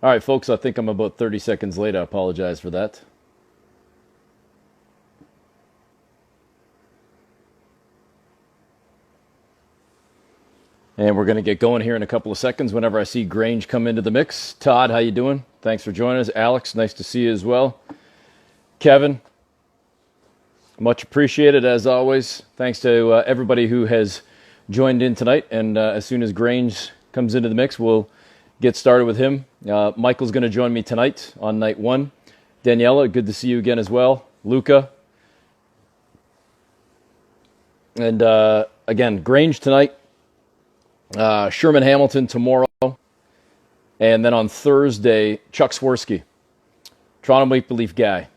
All right, folks, I think I'm about 30 seconds late. I apologize for that. And we're going to get going here in a couple of seconds whenever I see Grange come into the mix. Todd, how you doing? Thanks for joining us. Alex, nice to see you as well. Kevin, much appreciated as always. Thanks to everybody who has joined in tonight. And as soon as Grange comes into the mix, we'll get started with him. Michael's going to join me tonight on night one. Daniela, good to see you again as well. Luca. And again, Grange tonight. Sherman Hamilton tomorrow. And then on Thursday, Chuck Swirsky, Toronto Maple Leaf guy.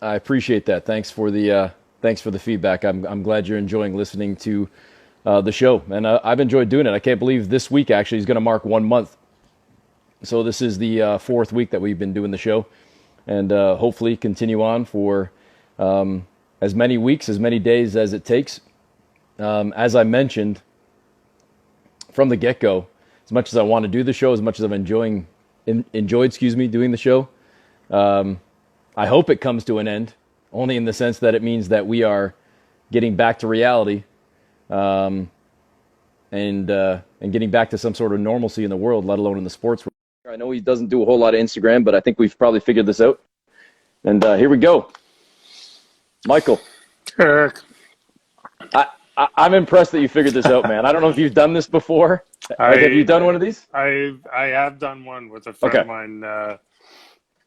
I appreciate that. Thanks for the feedback. I'm glad you're enjoying listening to the show, and I've enjoyed doing it. I can't believe this week actually is going to mark 1 month. So this is the fourth week that we've been doing the show, and hopefully continue on for as many weeks, as many days as it takes. As I mentioned from the get-go, as much as I want to do the show, as much as I've enjoyed doing the show, I hope it comes to an end, only in the sense that it means that we are getting back to reality, and getting back to some sort of normalcy in the world, let alone in the sports world. I know he doesn't do a whole lot of Instagram, but I think we've probably figured this out. And here we go. Michael. Eric. I'm impressed that you figured this out, man. I don't know if you've done this before. Have you done one of these? I have done one with a friend of mine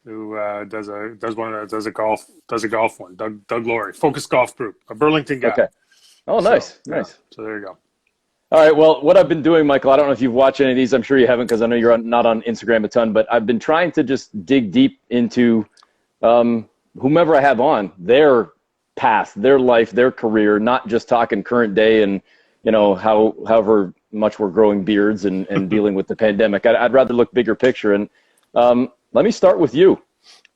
who does a golf one. Doug Laurie, Focus Golf Group, a Burlington guy. Okay. Oh, nice, nice. Yeah, so there you go. All right. Well, what I've been doing, Michael, I don't know if you've watched any of these. I'm sure you haven't because I know you're not on Instagram a ton. But I've been trying to just dig deep into whomever I have on, their past, their life, their career, not just talking current day and, however much we're growing beards and dealing with the pandemic. I'd rather look bigger picture. And let me start with you.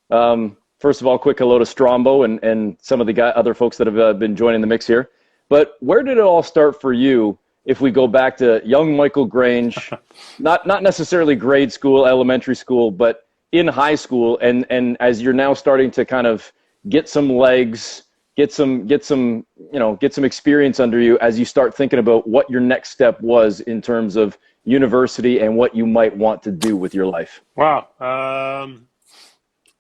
First of all, quick hello to Strombo and some of the other folks that have been joining the mix here. But where did it all start for you? If we go back to young Michael Grange, not necessarily grade school, elementary school, but in high school, and as you're now starting to kind of get some legs, get some experience under you as you start thinking about what your next step was in terms of university and what you might want to do with your life. Wow.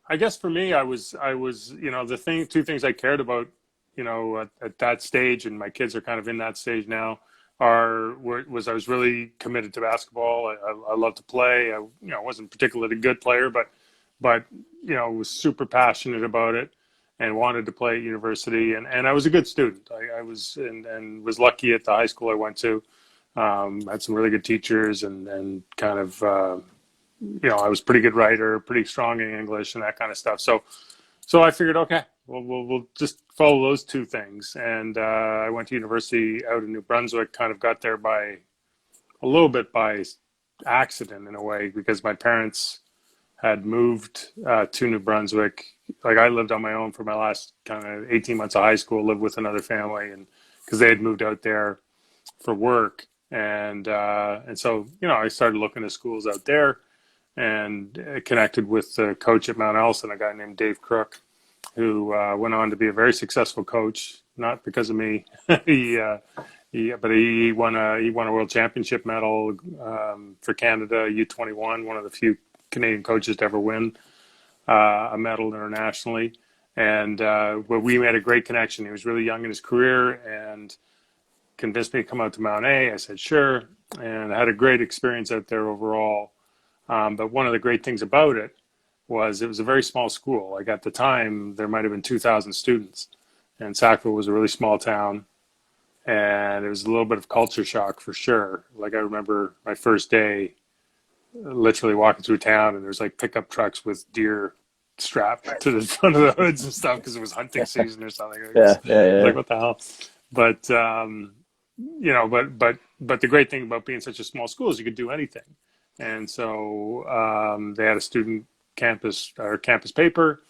I guess for me, I was two things I cared about, at that stage, and my kids are kind of in that stage now, I was really committed to basketball. I love to play. I wasn't particularly a good player, but was super passionate about it and wanted to play at university. And I was a good student. I was and was lucky at the high school I went to. Had some really good teachers and kind of, I was a pretty good writer, pretty strong in English and that kind of stuff. So I figured, okay, we'll just follow those two things. And I went to university out in New Brunswick, kind of got there a little bit by accident in a way, because my parents had moved to New Brunswick. Like, I lived on my own for my last kind of 18 months of high school, lived with another family, and because they had moved out there for work. And so, I started looking at schools out there and connected with the coach at Mount Allison, a guy named Dave Crook, who went on to be a very successful coach, not because of me. He won a world championship medal for Canada U21, one of the few Canadian coaches to ever win a medal internationally. And we made a great connection. He was really young in his career and convinced me to come out to Mount A. I said sure, and I had a great experience out there overall. But one of the great things about it was a very small school. Like, at the time, there might have been 2,000 students, and Sackville was a really small town, and it was a little bit of culture shock for sure. Like, I remember my first day literally walking through town, and there's like pickup trucks with deer strapped to the front of the hoods and stuff because it was hunting season or something. Yeah. Like, what the hell? But but the great thing about being such a small school is you could do anything. And so they had a student campus paper,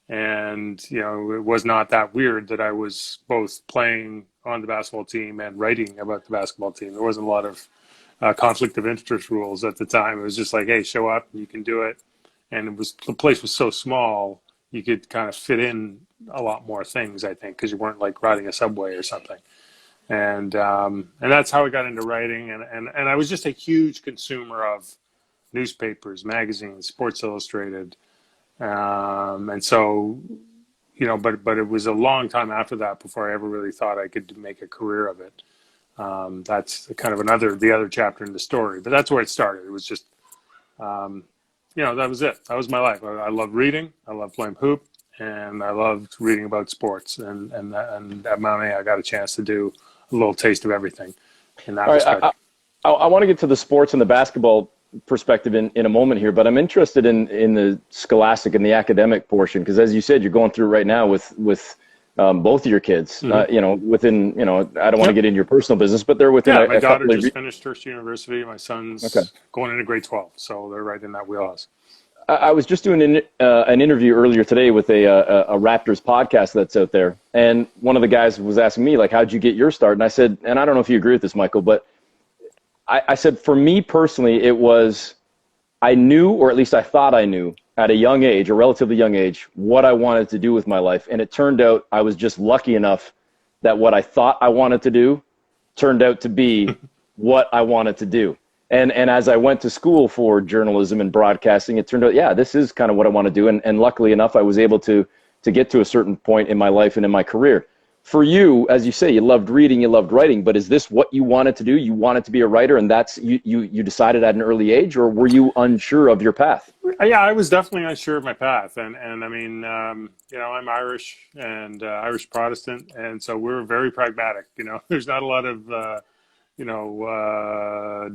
and it was not that weird that I was both playing on the basketball team and writing about the basketball team. There wasn't a lot of conflict of interest rules at the time. It was just like, hey, show up and you can do it. and the place was so small, you could kind of fit in a lot more things, I think, because you weren't like riding a subway or something. And that's how I got into writing, and I was just a huge consumer of newspapers, magazines, Sports Illustrated, and so, but it was a long time after that before I ever really thought I could make a career of it. That's kind of the other chapter in the story, but that's where it started. It was just, that was it. That was my life. I loved reading. I loved playing hoop, and I loved reading about sports. And at Mount A, I got a chance to do a little taste of everything in that All right, respect. I want to get to the sports and the basketball perspective in a moment here, but I'm interested in the scholastic and the academic portion, because as you said, you're going through right now with both of your kids. Within, I don't want to get into your personal business, but they're within. My daughter just finished Hearst University. My son's going into grade 12, so they're right in that wheelhouse. I was just doing an interview earlier today with a Raptors podcast that's out there, and one of the guys was asking me, like, how'd you get your start? And I said, and I don't know if you agree with this, Michael, but I said, for me personally, it was, I knew, or at least I thought I knew, at a young age, a relatively young age, what I wanted to do with my life. And it turned out I was just lucky enough that what I thought I wanted to do turned out to be what I wanted to do. And as I went to school for journalism and broadcasting, it turned out, yeah, this is kind of what I want to do. And luckily enough, I was able to get to a certain point in my life and in my career. For you, as you say, you loved reading, you loved writing, but is this what you wanted to do? You wanted to be a writer, and that's you decided at an early age, or were you unsure of your path? Yeah, I was definitely unsure of my path, and I mean, I'm Irish and Irish Protestant, and so we're very pragmatic. There's not a lot of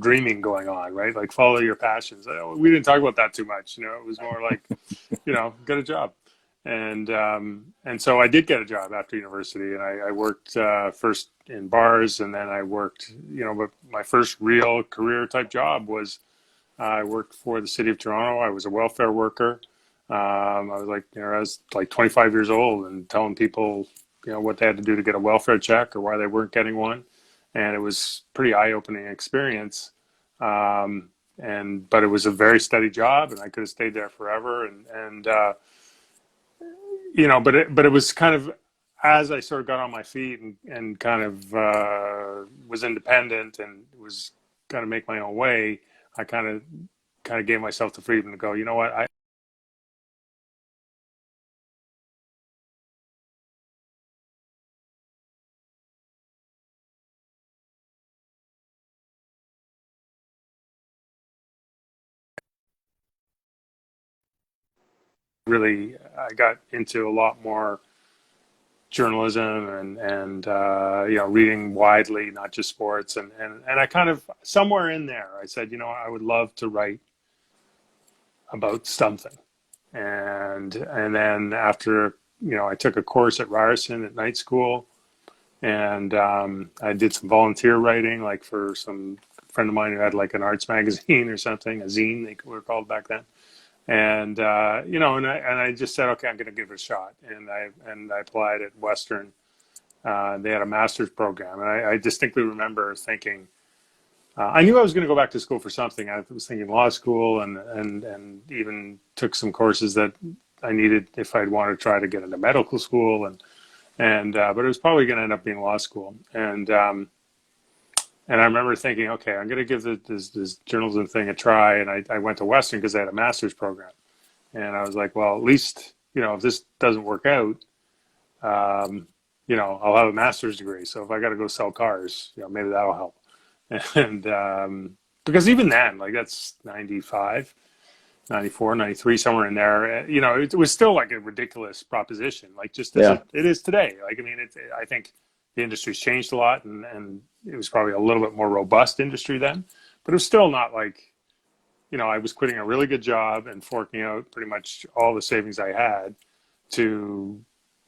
dreaming going on, right? Like, follow your passions. We didn't talk about that too much. It was more like, get a job. And so I did get a job after university, and I worked first in bars, and then I worked, but my first real career type job was I worked for the city of Toronto. I was a welfare worker. I was like 25 years old and telling people, what they had to do to get a welfare check or why they weren't getting one. And it was pretty eye-opening experience. But it was a very steady job, and I could have stayed there forever. But it was kind of, as I sort of got on my feet and kind of was independent and was kind of make my own way, I kind of gave myself the freedom to go, you know what, I got into a lot more journalism and reading widely, not just sports, and I kind of, somewhere in there, I said, I would love to write about something. And then after, I took a course at Ryerson at night school, and I did some volunteer writing, like for some friend of mine who had like an arts magazine or something, a zine they were called back then. And and I just said, okay, I'm going to give it a shot. And I applied at Western. They had a master's program, and I distinctly remember thinking, I knew I was going to go back to school for something. I was thinking law school, and even took some courses that I needed if I'd want to try to get into medical school, but it was probably going to end up being law school. And I remember thinking, okay, I'm going to give this journalism thing a try. And I went to Western because they had a master's program. And I was like, well, at least, if this doesn't work out, I'll have a master's degree. So if I got to go sell cars, maybe that'll help. And because even then, like, that's 95, 94, 93, somewhere in there, it was still like a ridiculous proposition, like just as it is today. Like, I mean, I think the industry's changed a lot, and it was probably a little bit more robust industry then, but it was still not like, I was quitting a really good job and forking out pretty much all the savings I had to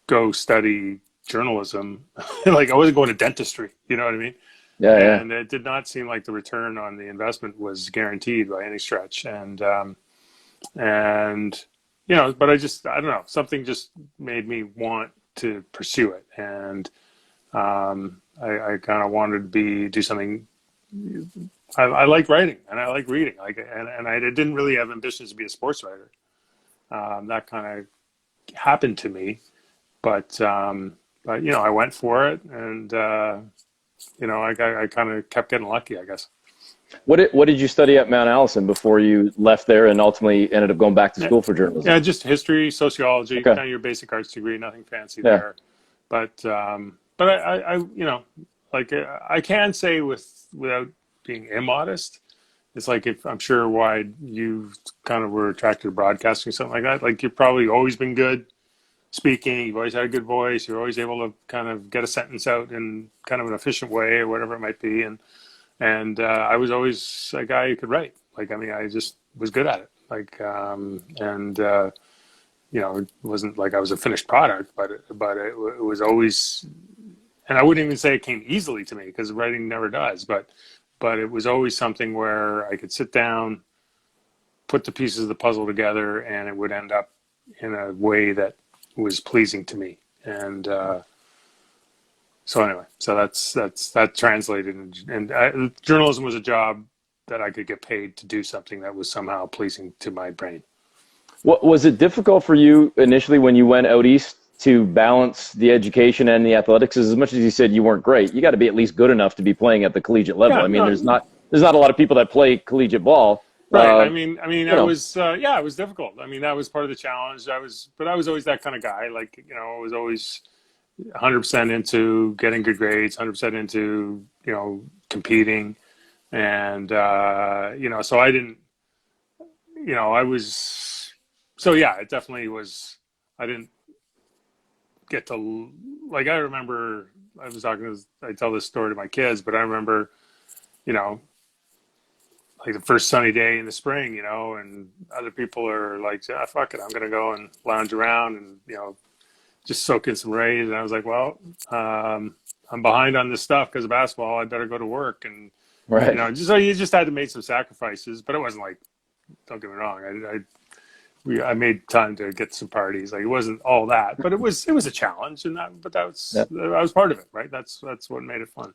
go study journalism. Like, I wasn't going to dentistry, you know what I mean? And it did not seem like the return on the investment was guaranteed by any stretch. And but I don't know, something just made me want to pursue it. And I kind of wanted to do something. I like writing and I like reading, and I didn't really have ambitions to be a sports writer. That kind of happened to me, but I went for it, and I kind of kept getting lucky, I guess. What did you study at Mount Allison before you left there and ultimately ended up going back to Yeah, school for journalism? yeah, just history, sociology, Okay. kind of your basic arts degree, nothing fancy Yeah. there. But like I can say without being immodest, it's like if I'm sure why you kind of were attracted to broadcasting, something like that. Like you've probably always been good speaking. You've always had a good voice. You're always able to kind of get a sentence out in kind of an efficient way or whatever it might be. And I was always a guy who could write. Like, I mean, I just was good at it. Like, it wasn't like I was a finished product, but it was always, and I wouldn't even say it came easily to me because writing never does. But it was always something where I could sit down, put the pieces of the puzzle together, and it would end up in a way that was pleasing to me. And so anyway, so that translated, and journalism was a job that I could get paid to do something that was somehow pleasing to my brain. What was it difficult for you initially when you went out east to balance the education and the athletics? As much as you said you weren't great, you got to be at least good enough to be playing at the collegiate level. Yeah, I mean, no, there's not a lot of people that play collegiate ball. right. You know, It was difficult. I mean, that was part of the challenge. But I was always that kind of guy. Like, I was always 100% into getting good grades, 100% into, competing. And, so I didn't, I was, so yeah, it definitely was, I didn't get to, like, I remember I tell this story to my kids, but I remember, you know, like the first sunny day in the spring, and other people are like, ah, fuck it, I'm going to go and lounge around and, just soak in some rays. And I was like, well, I'm behind on this stuff because of basketball. I better go to work. And, right. so you just had to make some sacrifices, but it wasn't like, don't get me wrong. I made time to get some parties. Like it wasn't all that, but it was a challenge, but Yeah. I was part of it, right? That's what made it fun.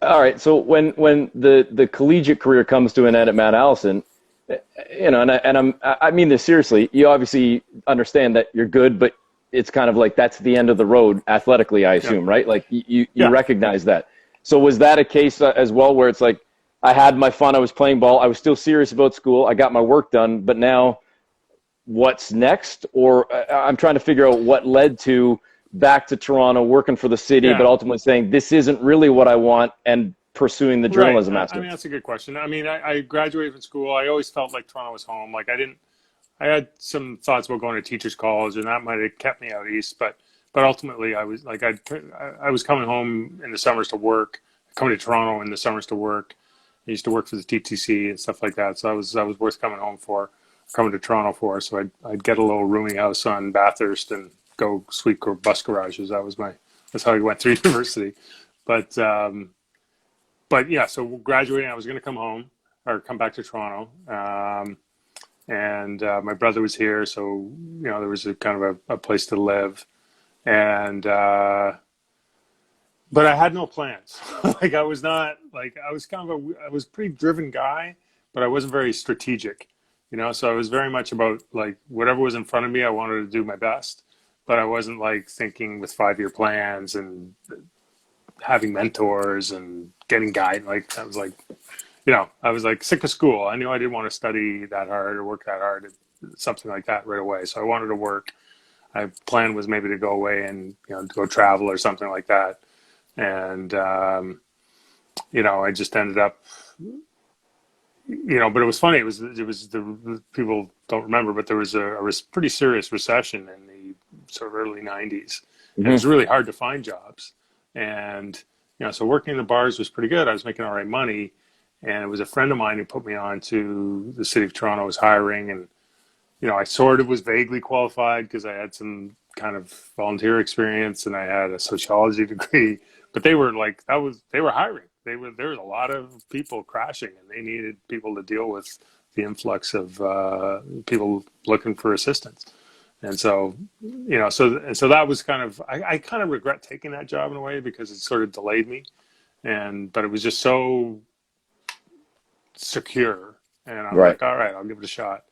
All right. So when the collegiate career comes to an end at Mount Allison, I mean this seriously. You obviously understand that you're good, but it's kind of like that's the end of the road athletically, I assume, Yeah. right? Like you Yeah. recognize that. So was that a case as well where it's like I had my fun, I was playing ball, I was still serious about school, I got my work done, but now what's next? Or I'm trying to figure out what led to back to Toronto, working for the city, but Yeah. ultimately saying this isn't really what I want and pursuing the Right. journalism I mean, aspect. that's a good question. I mean, I graduated from school. I always felt like Toronto was home. Like I had some thoughts about going to teachers college, and that might have kept me out east. But ultimately, I was like, I was coming home in the summers to work, coming to Toronto in the summers to work. I used to work for the TTC and stuff like that. So I was worth coming home for, coming to Toronto for. So I'd get a little rooming house on Bathurst and go sweep bus garages. That's how I went through university. But but yeah, so graduating, I was going to come home or come back to Toronto. And my brother was here, so there was a kind of a place to live, and but I had no plans. Like I was not like I was a pretty driven guy, but I wasn't very strategic, So I was very much about like whatever was in front of me, I wanted to do my best, but I wasn't like thinking with 5-year plans and having mentors and getting guide. Like I was like sick of school. I knew I didn't want to study that hard or work that hard, something like that right away. So I wanted to work. My plan was maybe to go away and go travel or something like that. And I just ended up, But it was funny. It was the people don't remember, but there was a pretty serious recession in the sort of early '90s, and it Hmm. was really hard to find jobs. And so working in the bars was pretty good. I was making all right money. And it was a friend of mine who put me on to the city of Toronto was hiring. And, I sort of was vaguely qualified because I had some kind of volunteer experience and I had a sociology degree, but they were like, they were hiring. There was a lot of people crashing and they needed people to deal with the influx of people looking for assistance. And so, so that was I kind of regret taking that job in a way because it sort of delayed me. But it was just so secure, and I'm Right. like, all right, I'll give it a shot.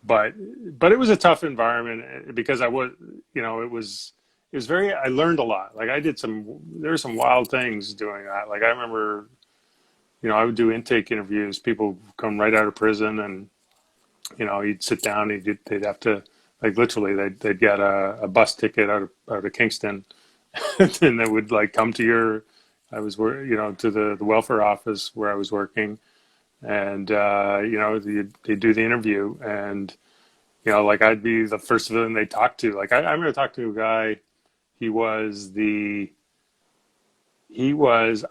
but it was a tough environment because I was, it was very, I learned a lot. Like there were some wild things doing that. Like I remember, I would do intake interviews. People come right out of prison, and you'd sit down. They'd have to, like, literally, they'd get a bus ticket out of Kingston, and they would, like, come to to the welfare office where I was working, and they do the interview, and like I'd be the first civilian they talk to. Like I remember talking to a guy.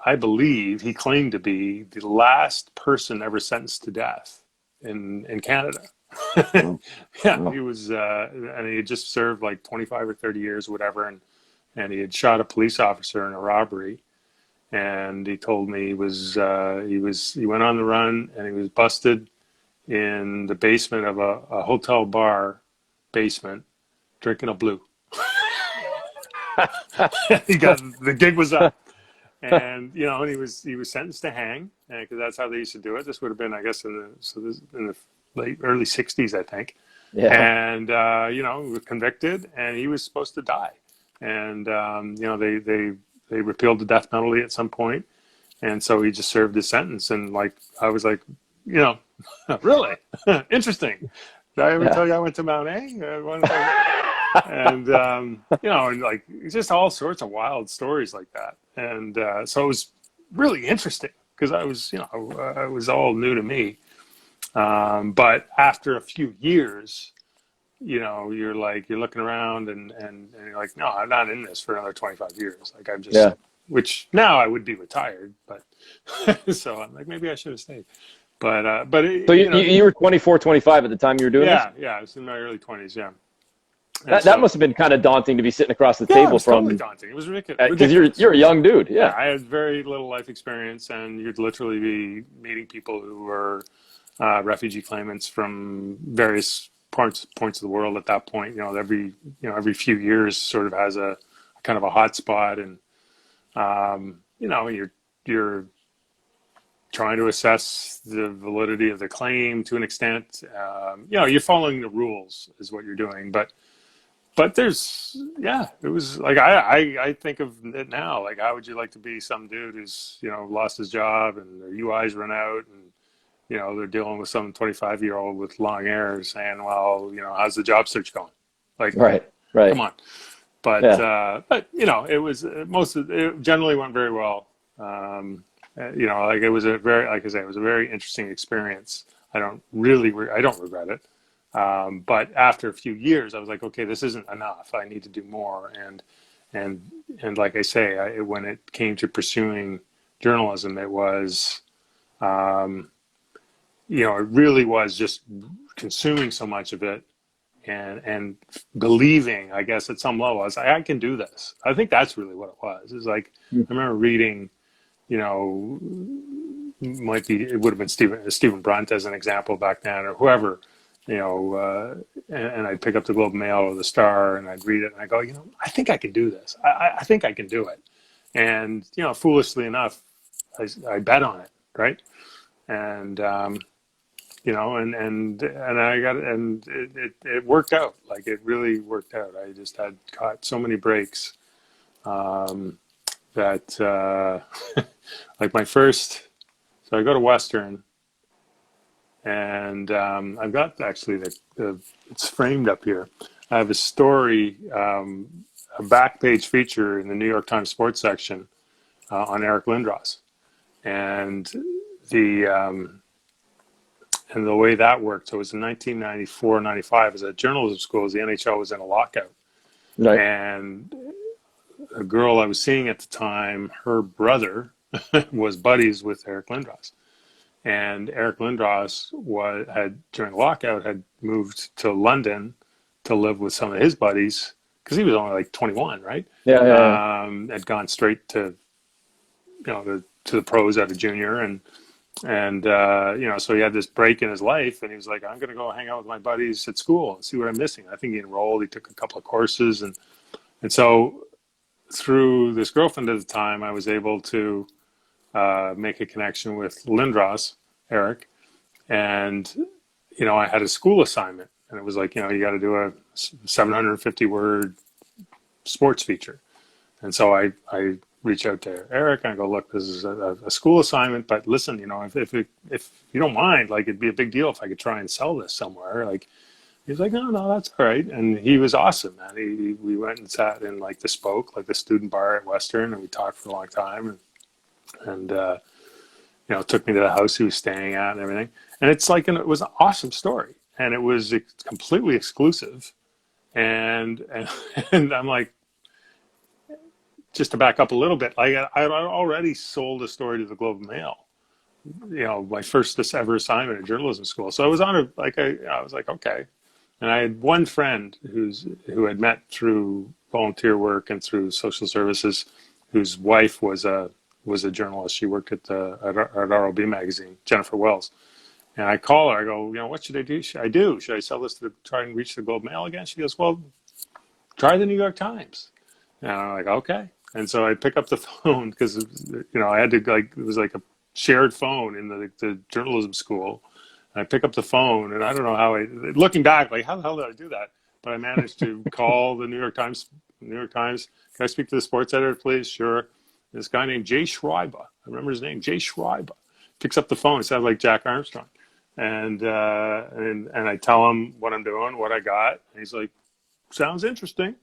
I believe he claimed to be the last person ever sentenced to death in Canada. Oh, Yeah, oh. he was, and he had just served like 25 or 30 years, or whatever, and he had shot a police officer in a robbery. And he told me he went on the run, and he was busted in the basement of a hotel bar basement, drinking a blue. The gig was up. And and he was sentenced to hang, because that's how they used to do it. This would have been, I guess, in the early '60s, I think. Yeah. And he was convicted, and he was supposed to die. And they repealed the death penalty at some point, and so he just served his sentence. And like I was like, really interesting. Did I ever tell you I went to Mount A? And and like just all sorts of wild stories like that. And so it was really interesting because I was it was all new to me. But after a few years, you're looking around, and you're like, no, I'm not in this for another 25 years. Like I'm just, which now I would be retired, but so I'm like, maybe I should have stayed. But So you were 24, 25 at the time you were doing this? Yeah, I was in my early 20s. Yeah. That must have been kind of daunting to be sitting across the table it was from. Totally daunting. It was ridiculous. Because you're a young dude. Yeah. I had very little life experience, and you'd literally be meeting people who were refugee claimants from various points of the world at that point. Every few years sort of has a kind of a hot spot, and you're trying to assess the validity of the claim to an extent. You're following the rules is what you're doing, but it was like, I think of it now, like, how would you like to be some dude who's, lost his job and their UI's run out, and, they're dealing with some 25-year-old with long hair saying, well, how's the job search going? Like, right. Come on. But it was it generally went very well. Like it was like I say, it was a very interesting experience. I don't regret it. But after a few years, I was like, okay, this isn't enough. I need to do more. And like I say, when it came to pursuing journalism, it was, it really was just consuming so much of it, and believing, I guess, at some level, I was like, I can do this. I think that's really what it was. It's like, I remember reading, it would have been Stephen Brunt as an example back then, or whoever. And I'd pick up the Globe and Mail or the Star, and I'd read it, and I go, I think I can do this. I think I can do it. And, foolishly enough, I bet on it. Right. And, and I got it, and it worked out. Like, it really worked out. I just had caught so many breaks, that, like my first, so I go to Western. And I've got actually it's framed up here. I have a story, a back page feature in the New York Times sports section on Eric Lindros, and the way that worked. So it was in 1994-95. As a journalism school, as the NHL was in a lockout, right. And a girl I was seeing at the time, her brother was buddies with Eric Lindros. And Eric Lindros during the lockout, had moved to London to live with some of his buddies, because he was only like 21, right? Yeah. Had gone straight to, to the pros out of junior, and so he had this break in his life, and he was like, I'm going to go hang out with my buddies at school and see what I'm missing. I think he enrolled. He took a couple of courses, and so through this girlfriend at the time, I was able to make a connection with Lindros, Eric, and I had a school assignment and it was like, you got to do a 750 word sports feature. And so I reach out to Eric and I go, look, this is a school assignment, but listen, if you don't mind, like, it'd be a big deal if I could try and sell this somewhere. Like, he's like, no, that's all right. And he was awesome, man. We went and sat in like the Spoke, like the student bar at Western, and we talked for a long time. And took me to the house he was staying at and everything. And it's like, it was an awesome story. And it was completely exclusive. And I'm like, just to back up a little bit, like I already sold a story to the Globe and Mail, my first ever assignment at journalism school. So I was on I was like, okay. And I had one friend who had met through volunteer work and through social services, whose wife was a journalist. She worked at ROB magazine, Jennifer Wells. And I call her. I go, what should I do? Should I sell this to try and reach the Globe and Mail again? She goes, well, try the New York Times. And I'm like, okay. And so I pick up the phone because, I had to, like, it was like a shared phone in the journalism school. And I pick up the phone, and I don't know how looking back, like, how the hell did I do that? But I managed to call the New York Times. Can I speak to the sports editor, please? Sure. This guy named Jay Schreiber. I remember his name, Jay Schreiber. Picks up the phone. It sounds like Jack Armstrong. And I tell him what I'm doing, what I got. And he's like, sounds interesting.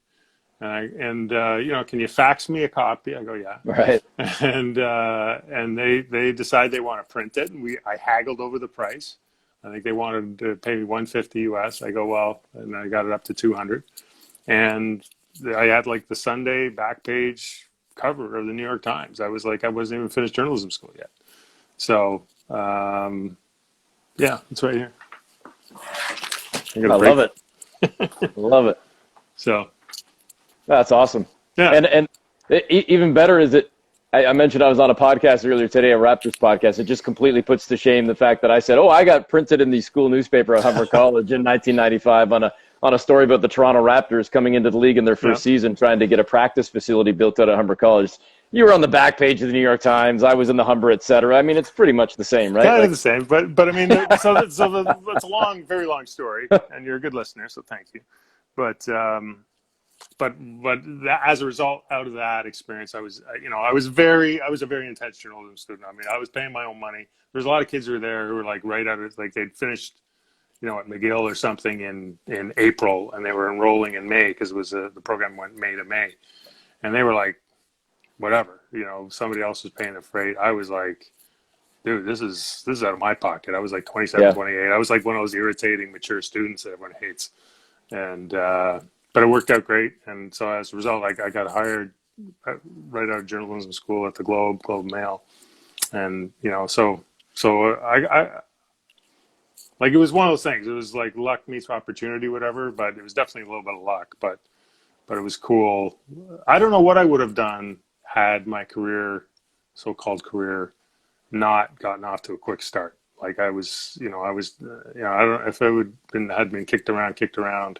And can you fax me a copy? I go, yeah. Right. And they decide they want to print it, and I haggled over the price. I think they wanted to pay me $150 US. I go, well, and I got it up to $200. And I had like the Sunday back page cover of the New York Times. I was like, I wasn't even finished journalism school yet. So it's right here. I love it. Love it. So. That's awesome. Yeah. And even better is that I mentioned I was on a podcast earlier today, a Raptors podcast. It just completely puts to shame the fact that I said, I got printed in the school newspaper at Humber College in 1995 on a story about the Toronto Raptors coming into the league in their first season, trying to get a practice facility built out at Humber College. You were on the back page of the New York Times. I was in the Humber, et cetera. I mean, it's pretty much the same, right? Kind of the same, but I mean, it's a long, very long story, and you're a good listener, so thank you. But as a result, out of that experience, I was a very intense journalism student. I mean, I was paying my own money. There's a lot of kids who were there who were like right out of, like, they'd finished, at McGill or something in April, and they were enrolling in May because it was the program went May to May, and they were like, whatever, somebody else was paying the freight. I was like, dude, this is out of my pocket. I was like 27, 28. I was like one of those irritating mature students that everyone hates, and but it worked out great. And so as a result, I got hired right out of journalism school at the Globe Mail. And, so I like, it was one of those things. It was like luck meets opportunity, whatever, but it was definitely a little bit of luck, but it was cool. I don't know what I would have done had my so-called career, not gotten off to a quick start. Like I was, I don't know if I had been kicked around.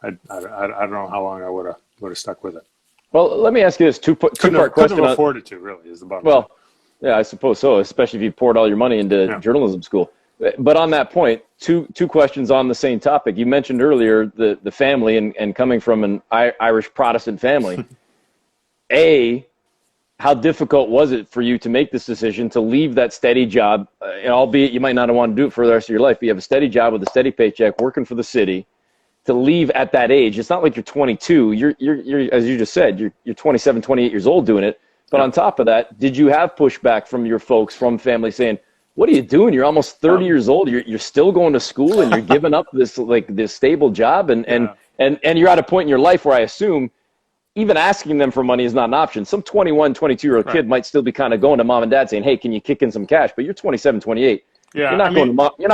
I don't know how long I would have stuck with it. Well, let me ask you this two-part question. Couldn't have afforded to, really, is the bottom line. Yeah, I suppose so, especially if you poured all your money into journalism school. But on that point, two questions on the same topic. You mentioned earlier the family and coming from an Irish Protestant family. How difficult was it for you to make this decision to leave that steady job, albeit you might not want to do it for the rest of your life, but you have a steady job with a steady paycheck, working for the city, to leave at that age? It's not like you're 22. You're as you just said, you're 27, 28 years old doing it. But on top of that, did you have pushback from your folks, from family saying, what are you doing? You're almost 30 years old. You're still going to school and you're giving up this stable job and you're at a point in your life where I assume even asking them for money is not an option. Some 21, 22-year-old kid might still be kind of going to mom and dad saying, hey, can you kick in some cash? But you're 27, 28. Yeah, you're not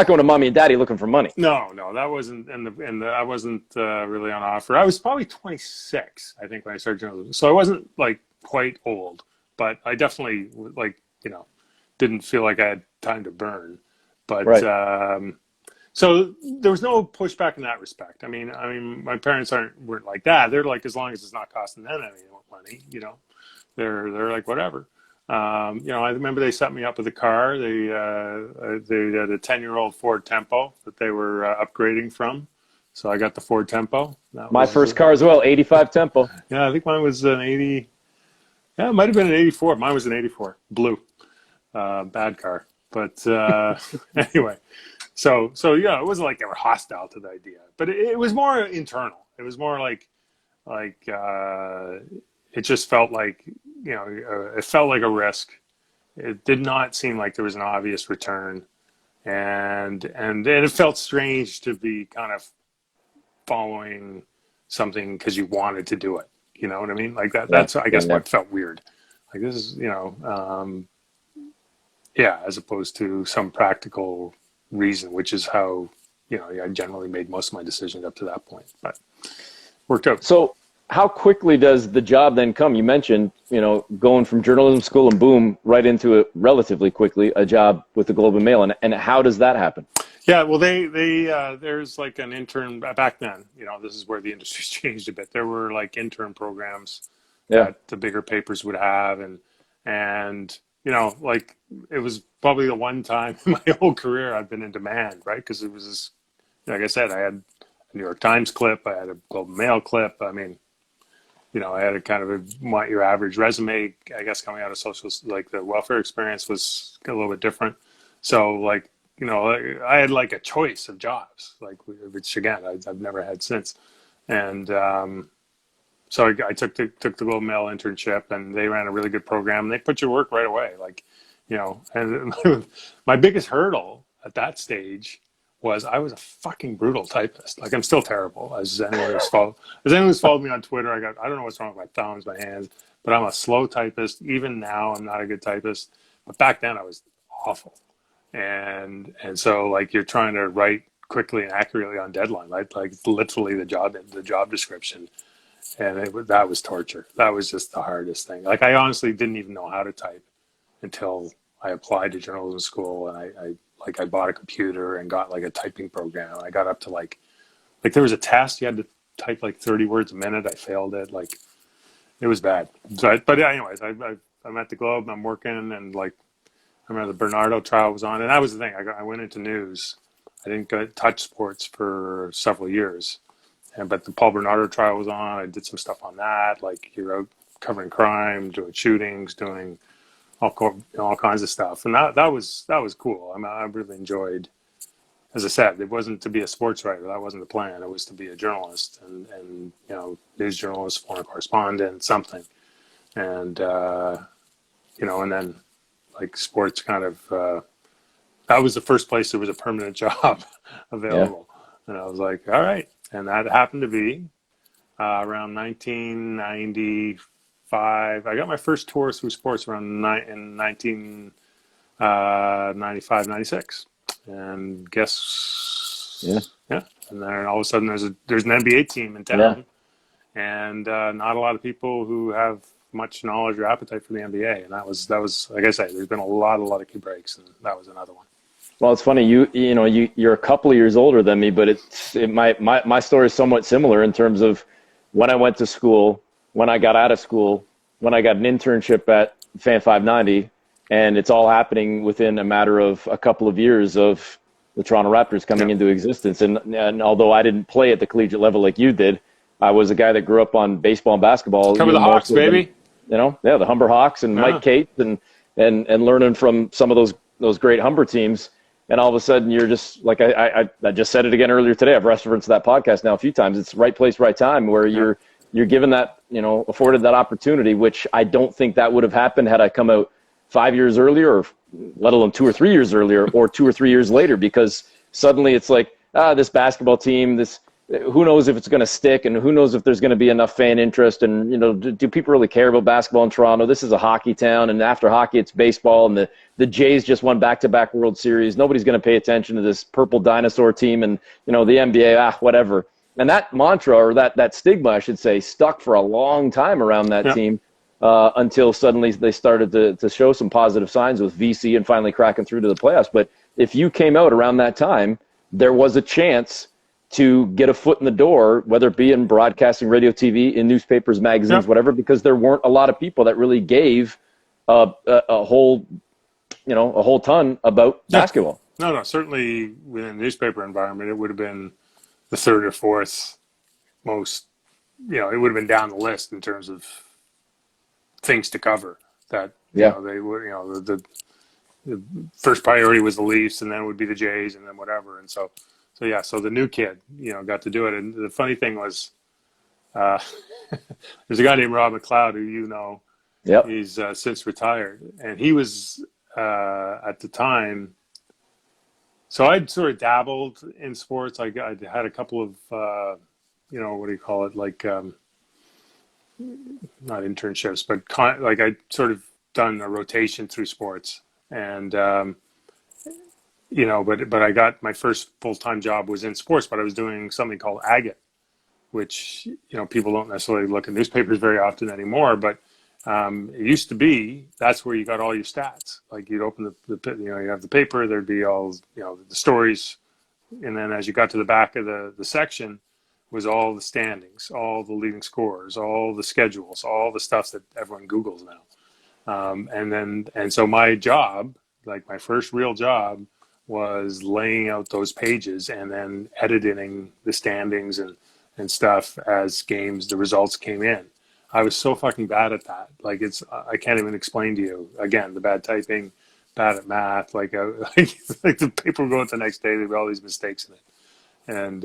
going to mommy and daddy looking for money. No, that wasn't, I wasn't really on offer. I was probably 26, I think, when I started journalism. So I wasn't like quite old, but I definitely didn't feel like I had time to burn. But so there was no pushback in that respect. I mean, my parents weren't like that. They're like, as long as it's not costing them any money, they're like, whatever. I remember they set me up with a car. They had a 10-year-old Ford Tempo that they were upgrading from. So I got the Ford Tempo. My first car as well, 85 Tempo. Yeah, I think mine was an 80. Yeah, it might have been an 84. Mine was an 84, blue. Bad car. But anyway, so yeah, it wasn't like they were hostile to the idea, but it was more internal. It was more like it just felt like, it felt like a risk. It did not seem like there was an obvious return, and it felt strange to be kind of following something because you wanted to do it. You know what I mean? Like that. Yeah. That's, I guess, Yeah. what felt weird. Like this is, yeah, as opposed to some practical reason, which is how, I generally made most of my decisions up to that point. But worked out. So how quickly does the job then come? You mentioned, going from journalism school and boom, right into it relatively quickly, a job with the Globe and Mail. And how does that happen? Yeah, well, they there's like an intern back then. This is where the industry's changed a bit. There were like intern programs that the bigger papers would have, and like it was probably the one time in my whole career I've been in demand, right? Because it was, like I said, I had a New York Times clip, I had a Globe and Mail clip. I mean, I had a kind of what your average resume, I guess, coming out of social, like the welfare experience was a little bit different. So like, I had like a choice of jobs, like, which again, I've never had since. And so I took the Globe and Mail internship, and they ran a really good program. And they put you to work right away. Like, and my biggest hurdle at that stage was I was a fucking brutal typist. Like, I'm still terrible, as anyone who's followed me on Twitter. I don't know what's wrong with my thumbs, my hands, but I'm a slow typist. Even now, I'm not a good typist. But back then, I was awful. And so like you're trying to write quickly and accurately on deadline, right? Like literally the job description. And that was torture. That was just the hardest thing. Like I honestly didn't even know how to type until I applied to journalism school, and I bought a computer and got like a typing program. I got up to like there was a test you had to type like 30 words a minute. I failed it. Like it was bad. But anyways, I'm at the Globe and I'm working, and like I remember the Bernardo trial was on, and that was the thing. I went into news. I didn't touch sports for several years, but the Paul Bernardo trial was on. I did some stuff on that, like you're out covering crime, doing shootings, doing all kinds of stuff, and that was cool. I mean, I really enjoyed. As I said, it wasn't to be a sports writer. That wasn't the plan. It was to be a journalist, and news journalist, foreign correspondent, something, and and then like sports kind of. That was the first place there was a permanent job available, and I was like, all right. And that happened to be around 1995. I got my first tour through sports around in 1995, 96. And guess, yeah. And then all of a sudden there's an NBA team in town, and not a lot of people who have much knowledge or appetite for the NBA. And that was like I say, there's been a lot of key breaks, and that was another one. Well, it's funny. You're a couple of years older than me, but my story is somewhat similar in terms of when I went to school, when I got out of school, when I got an internship at Fan 590, and it's all happening within a matter of a couple of years of the Toronto Raptors coming into existence. And although I didn't play at the collegiate level like you did, I was a guy that grew up on baseball and basketball. Cover the Hawks, baby. The Humber Hawks and Mike Cates and learning from some of those great Humber teams. And all of a sudden, you're just like I just said it again earlier today. I've referenced that podcast now a few times. It's right place, right time, where you're given that, afforded that opportunity, which I don't think that would have happened had I come out 5 years earlier, or let alone 2 or 3 years earlier, or 2 or 3 years later. Because suddenly it's like, this basketball team, who knows if it's going to stick, and who knows if there's going to be enough fan interest, and do people really care about basketball in Toronto? This is a hockey town, and after hockey it's baseball, and the Jays just won back-to-back World Series. Nobody's going to pay attention to this purple dinosaur team, and the NBA, whatever. And that mantra, or that stigma, I should say, stuck for a long time around that team, until suddenly they started to show some positive signs with VC and finally cracking through to the playoffs. But if you came out around that time, there was a chance to get a foot in the door, whether it be in broadcasting, radio, TV, in newspapers, magazines, whatever, because there weren't a lot of people that really gave a whole ton about basketball. No, certainly within the newspaper environment, it would have been the third or fourth most, it would have been down the list in terms of things to cover that, Yeah. they would, the first priority was the Leafs, and then it would be the Jays, and then whatever. And so the new kid, got to do it. And the funny thing was, uh, there's a guy named Rob McLeod who Yep. he's since retired, and he was at the time. So I'd sort of dabbled in sports. I had a couple of, what do you call it? Like, not internships, but I'd sort of done a rotation through sports. And, but I got my first full-time job was in sports, but I was doing something called agate, which, people don't necessarily look at newspapers very often anymore, but it used to be that's where you got all your stats. Like you'd open you have the paper, there'd be all, the stories. And then as you got to the back of the section was all the standings, all the leading scorers, all the schedules, all the stuff that everyone Googles now. And so my job, like my first real job, was laying out those pages and then editing the standings and stuff as the results came in. I was so fucking bad at that. Like I can't even explain to you. Again, the bad typing, bad at math. Like the paper would go out the next day. There were all these mistakes in it. And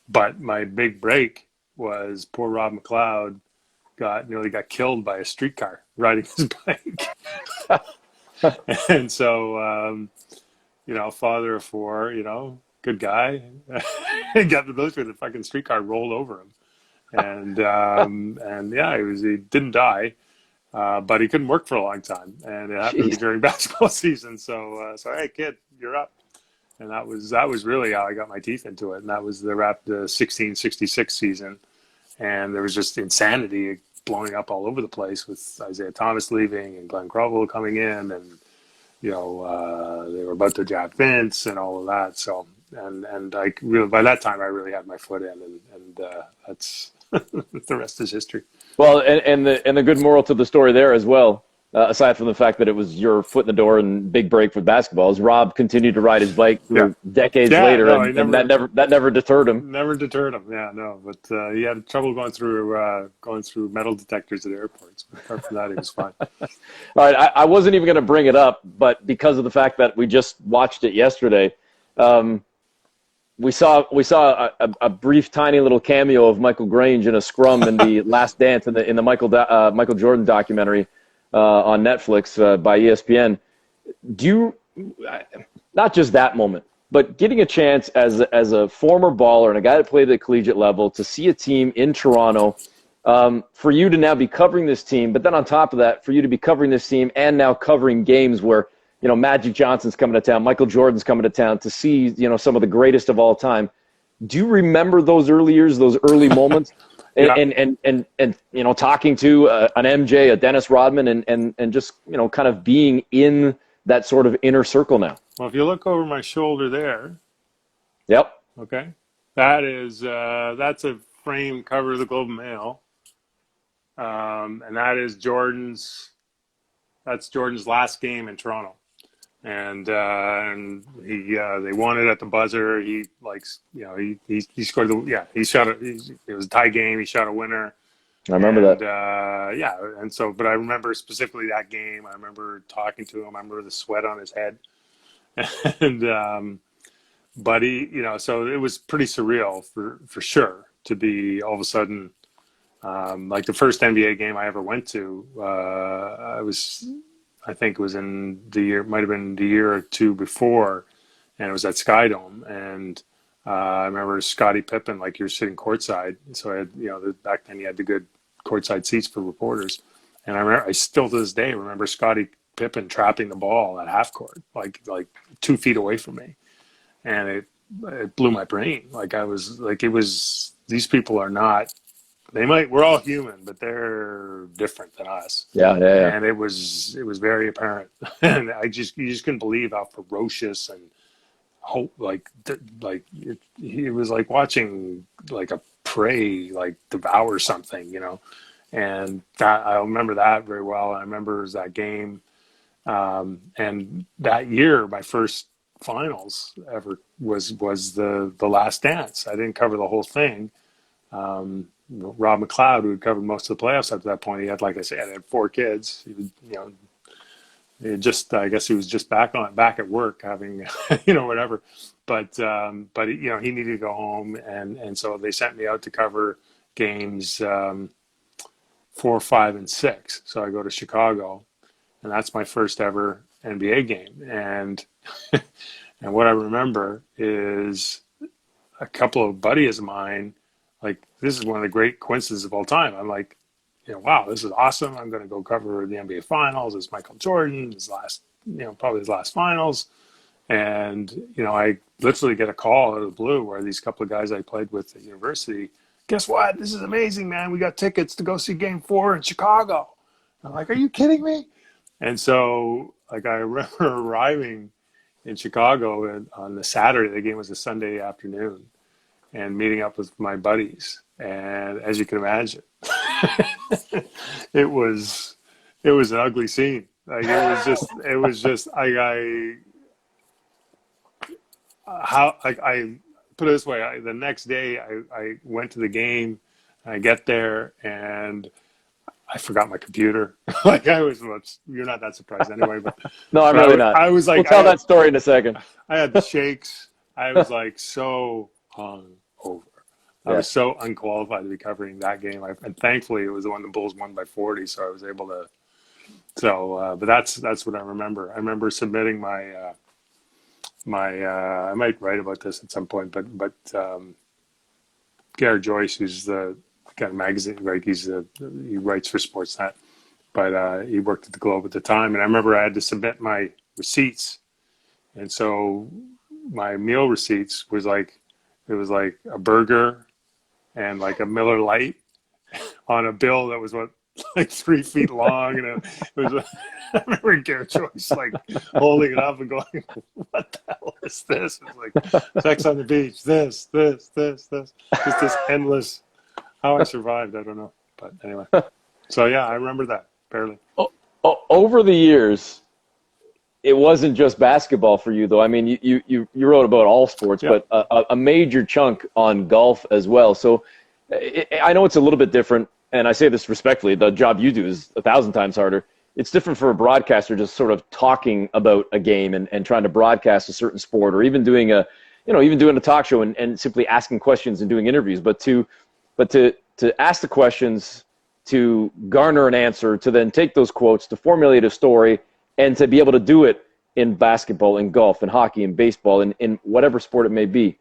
but my big break was poor Rob McLeod nearly got killed by a streetcar riding his bike. And so, father of four, good guy, got the military. The fucking streetcar rolled over him. And he didn't die, but he couldn't work for a long time, and it happened to be during basketball season. So hey kid, you're up, and that was really how I got my teeth into it. And that was the 1666 season, and there was just insanity blowing up all over the place with Isaiah Thomas leaving and Glenn Crowell coming in, and they were about to draft Vince and all of that. So and I really, by that time I really had my foot in, and that's. The rest is history. Well, and the good moral to the story there as well, aside from the fact that it was your foot in the door and big break with basketball, is Rob continued to ride his bike through decades later, and that never deterred him. Never deterred him. Yeah, no, but he had trouble going through metal detectors at airports. But apart from that, he was fine. All right, I wasn't even going to bring it up, but because of the fact that we just watched it yesterday. We saw a brief, tiny little cameo of Michael Grange in a scrum in the Last Dance in the Michael Jordan documentary on Netflix by ESPN. Not just that moment, but getting a chance as a former baller and a guy that played at the collegiate level to see a team in Toronto, for you to now be covering this team, but then on top of that, for you to be covering this team and now covering games where Magic Johnson's coming to town, Michael Jordan's coming to town, to see, some of the greatest of all time. Do you remember those early years, those early moments? Yeah. And talking to an MJ, a Dennis Rodman, and just, kind of being in that sort of inner circle now? Well, if you look over my shoulder there. Yep. Okay. That's a frame cover of the Globe and Mail. And that's Jordan's last game in Toronto. And he they won it at the buzzer. He he scored he shot it was a tie game. He shot a winner. I remember that. But I remember specifically that game. I remember talking to him. I remember the sweat on his head. And but he, so it was pretty surreal for sure to be all of a sudden like the first NBA game I ever went to. I think it was in might have been the year or two before, and it was at Sky Dome. And I remember Scottie Pippen, like you're sitting courtside. So I had, back then you had the good courtside seats for reporters. And I still to this day remember Scottie Pippen trapping the ball at half court, like 2 feet away from me. And it blew my brain. These people are not, we're all human, but they're different than us. Yeah. And it was very apparent. And you just couldn't believe how ferocious and it was like watching like a prey, like devour something, and that, I remember that very well. I remember it was that game. And that year, my first finals ever was the Last Dance. I didn't cover the whole thing. Rob McLeod, who had covered most of the playoffs up to that point, he had, like I said, had 4 kids. He was, I guess he was just back at work having, whatever. But he needed to go home, and so they sent me out to cover games 4, 5, and 6. So I go to Chicago, and that's my first ever NBA game. And and what I remember is a couple of buddies of mine, like, this is one of the great coincidences of all time. I'm like, wow, this is awesome. I'm going to go cover the NBA Finals. It's Michael Jordan, probably his last finals. And, I literally get a call out of the blue where these couple of guys I played with at university, guess what? This is amazing, man. We got tickets to go see Game 4 in Chicago. I'm like, are you kidding me? And so, like, I remember arriving in Chicago on the Saturday. The game was a Sunday afternoon, and meeting up with my buddies. And as you can imagine, it was an ugly scene. Like, it was just I put it this way. The next day I went to the game. I get there and I forgot my computer. Like, you're not that surprised anyway, but No, I'm really not. I was like, we'll tell that story in a second. I had the shakes. I was like so hung over. I was so unqualified to be covering that game. And thankfully, it was the one the Bulls won by 40, so I was able to. So, but that's what I remember. I remember submitting my I might write about this at some point, but Garrett Joyce, who's the kind of magazine, right? He writes for Sportsnet, but he worked at the Globe at the time. And I remember I had to submit my receipts, and so my meal receipts was like a burger and like a Miller Lite on a bill that was like 3 feet long, and it was. I remember Garrett Joyce like holding it up and going, "What the hell is this?" It was like Sex on the Beach. This. Just this endless. How I survived, I don't know. But anyway, so yeah, I remember that barely. Over the years, it wasn't just basketball for you, though. I mean, you wrote about all sports, but a major chunk on golf as well. So I know it's a little bit different, and I say this respectfully. The job you do is 1,000 times harder. It's different for a broadcaster just sort of talking about a game and trying to broadcast a certain sport, or even doing a talk show and simply asking questions and doing interviews. But to ask the questions, to garner an answer, to then take those quotes, to formulate a story, and to be able to do it in basketball, in golf, in hockey, in baseball, in whatever sport it may be.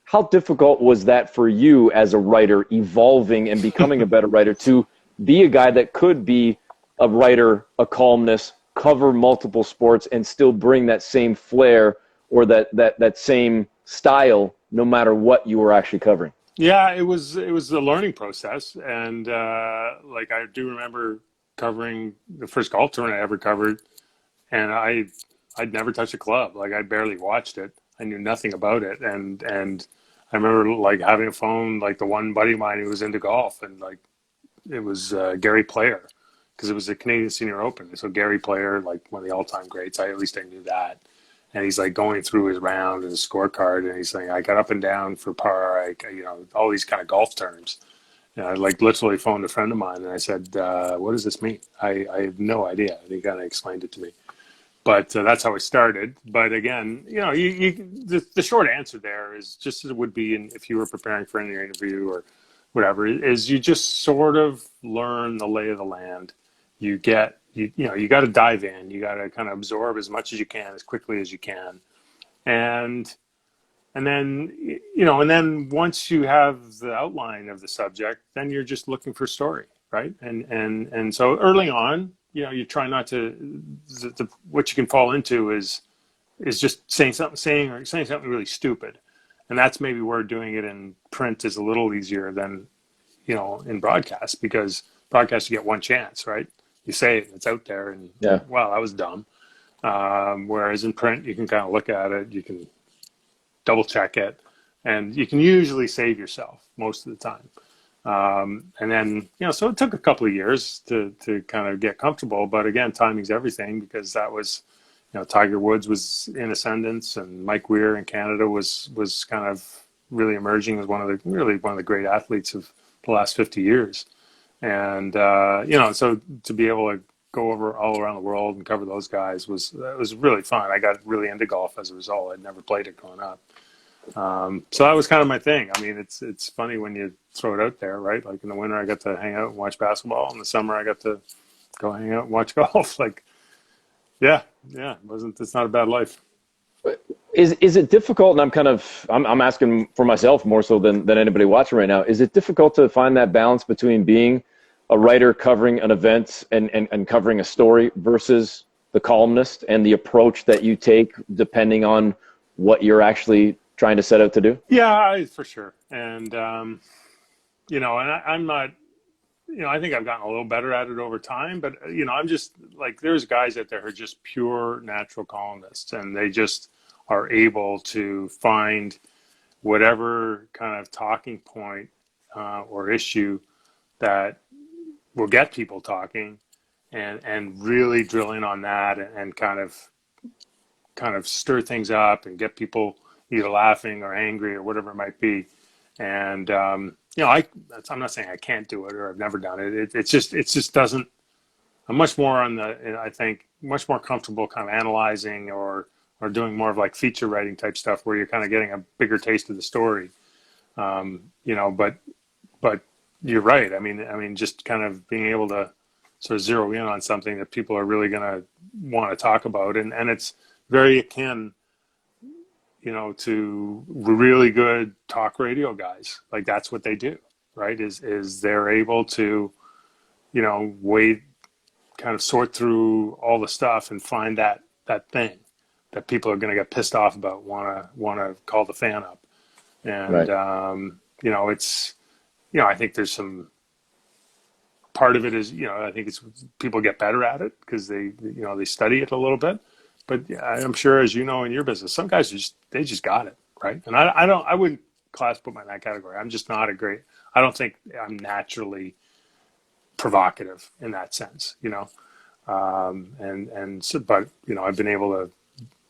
How difficult was that for you as a writer, evolving and becoming a better writer, to be a guy that could be a writer, a columnist, cover multiple sports, and still bring that same flair or that same style no matter what you were actually covering? Yeah, it was a learning process, and like, I do remember covering the first golf tournament I ever covered, and I'd never touched a club. Like, I barely watched it. I knew nothing about it, and I remember like having a phone, like the one buddy of mine who was into golf, and like it was Gary Player, because it was the Canadian Senior Open. So Gary Player, like one of the all-time greats. At least I knew that. And he's like going through his round and his scorecard, and he's saying, I got up and down for par, all these kind of golf terms. And I like literally phoned a friend of mine, and I said, what does this mean? I have no idea. And he kind of explained it to me. But that's how I started. But again, the short answer there is just as it would be if you were preparing for any interview or whatever, is you just sort of learn the lay of the land. You got to dive in. You got to kind of absorb as much as you can, as quickly as you can, and then once you have the outline of the subject, then you're just looking for story, right? And so early on, you try not to. What you can fall into is just saying something really stupid, and that's maybe where doing it in print is a little easier than in broadcast, because broadcast you get one chance, right? You say it, it's out there, and wow, that was dumb. Whereas in print, you can kind of look at it, you can double check it, and you can usually save yourself most of the time. And then, so it took a couple of years to kind of get comfortable. But again, timing's everything, because that was, Tiger Woods was in ascendance, and Mike Weir in Canada was kind of really emerging as one of the great athletes of the last 50 years. And so to be able to go over all around the world and cover those guys was really fun. I got really into golf as a result. I'd never played it growing up. So that was kind of my thing. I mean, it's funny when you throw it out there, right? Like in the winter, I got to hang out and watch basketball. In the summer, I got to go hang out and watch golf. Like, yeah, it's not a bad life. Is it difficult? And I'm asking for myself more so than anybody watching right now. Is it difficult to find that balance between being a writer covering an event and covering a story versus the columnist and the approach that you take depending on what you're actually trying to set out to do? Yeah, for sure. And, and I'm not, I think I've gotten a little better at it over time, but, I'm just like, there's guys out there who are just pure natural columnists, and they just are able to find whatever kind of talking point or issue that will get people talking and really drill in on that and kind of stir things up and get people either laughing or angry or whatever it might be. And, I'm not saying I can't do it or I've never done it. It just doesn't, I'm much more I think much more comfortable kind of analyzing or doing more of like feature writing type stuff where you're kind of getting a bigger taste of the story. But you're right. I mean, just kind of being able to sort of zero in on something that people are really going to want to talk about. And it's very akin, to really good talk radio guys. Like that's what they do, right? Is they're able to, kind of sort through all the stuff and find that thing that people are going to get pissed off about, want to call the fan up. And, right. It's, I think there's some part of it is, I think it's people get better at it because they study it a little bit. But I'm sure, as you know, in your business, some guys they just got it, right? And I wouldn't put me in that category. I'm just not I don't think I'm naturally provocative in that sense, but I've been able to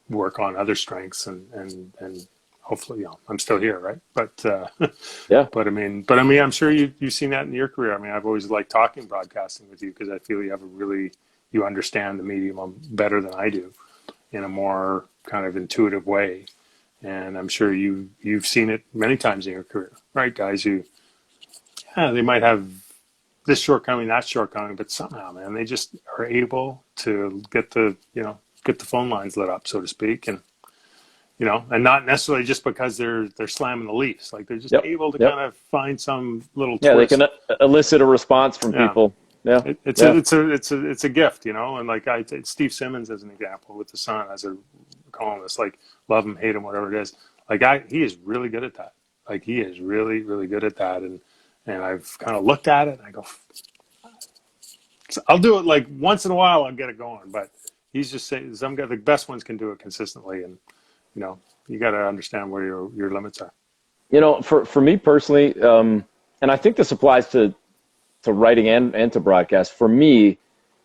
work on other strengths and hopefully, I'm still here, right? But yeah. But I mean, I'm sure you've seen that in your career. I mean, I've always liked talking broadcasting with you because I feel you understand the medium better than I do in a more kind of intuitive way. And I'm sure you've seen it many times in your career, right? Guys who, they might have this shortcoming, that shortcoming, but somehow, man, they just are able to get the phone lines lit up, so to speak, and and not necessarily just because they're slamming the Leafs, like they're just able to kind of find some little twist. They can elicit a response from people. Yeah, it's a gift, and like Steve Simmons as an example with the Sun as a columnist, like love him, hate him, whatever it is. Like he is really good at that. Like he is really, really good at that, and I've kind of looked at it and I go, I'll do it like once in a while. I'll get it going, but he's just saying some guys, the best ones can do it consistently, and you got to understand where your limits are. For me personally, and I think this applies to writing and to broadcast. For me,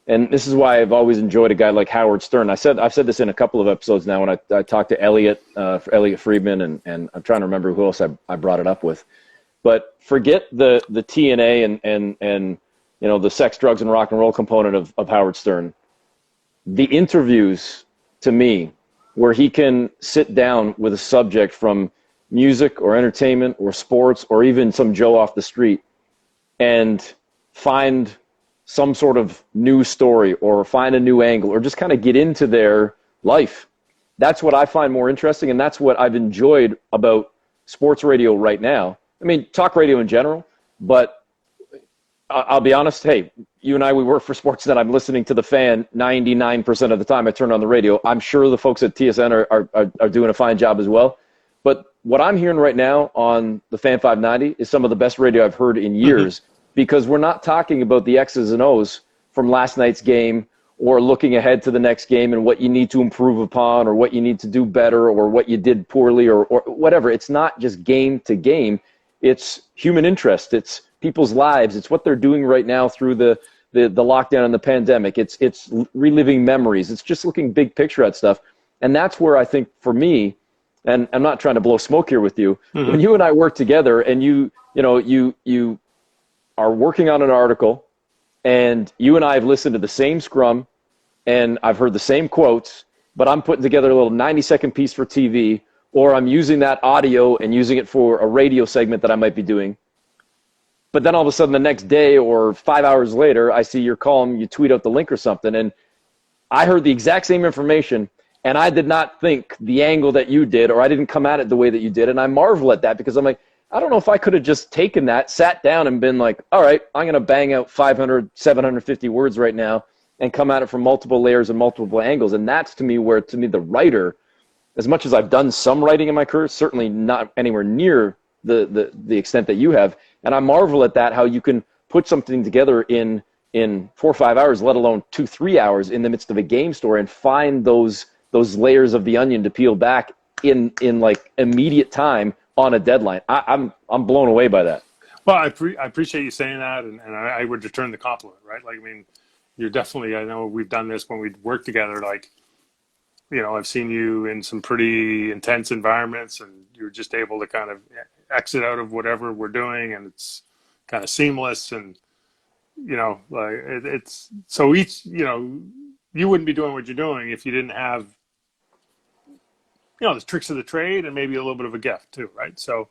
and this is why I've always enjoyed a guy like Howard Stern. I've said this in a couple of episodes now when I talked to Elliot Friedman, and I'm trying to remember who else I brought it up with. But forget the TNA and the sex, drugs, and rock and roll component of Howard Stern. The interviews, to me, where he can sit down with a subject from music or entertainment or sports or even some Joe off the street and find some sort of new story or find a new angle or just kind of get into their life. That's what I find more interesting, and that's what I've enjoyed about sports radio right now. I mean, talk radio in general, but I'll be honest, hey, you and I, we work for Sportsnet. I'm listening to the Fan 99% of the time I turn on the radio. I'm sure the folks at TSN are doing a fine job as well. But what I'm hearing right now on the Fan 590 is some of the best radio I've heard in years because we're not talking about the X's and O's from last night's game or looking ahead to the next game and what you need to improve upon or what you need to do better or what you did poorly or whatever. It's not just game to game. It's human interest. It's people's lives. It's what they're doing right now through the the lockdown and the pandemic. It's reliving memories. It's just looking big picture at stuff. And that's where I think for me, and I'm not trying to blow smoke here with you, when you and I work together and you are working on an article and you and I have listened to the same scrum and I've heard the same quotes, but I'm putting together a little 90-second piece for TV, or I'm using that audio and using it for a radio segment that I might be doing. But then all of a sudden the next day or 5 hours later, I see your column, you tweet out the link or something, and I heard the exact same information, and I did not think the angle that you did, or I didn't come at it the way that you did, and I marvel at that because I'm like, I don't know if I could have just taken that, sat down and been like, all right, I'm going to bang out 500, 750 words right now and come at it from multiple layers and multiple angles. And that's to me where, to me, the writer, as much as I've done some writing in my career, certainly not anywhere near the extent that you have. And I marvel at that, how you can put something together in 4 or 5 hours, let alone 2-3 hours in the midst of a game story, and find those layers of the onion to peel back in like immediate time on a deadline. I'm blown away by that. Well, I appreciate you saying that, and I would return the compliment, right? Like, I mean, you're definitely, I know we've done this when we work together, like, you know, I've seen you in some pretty intense environments and you're just able to kind of exit out of whatever we're doing and it's kind of seamless. And, you know, like it's so each, you know, you wouldn't be doing what you're doing if you didn't have, you know, the tricks of the trade and maybe a little bit of a gift too, right? So,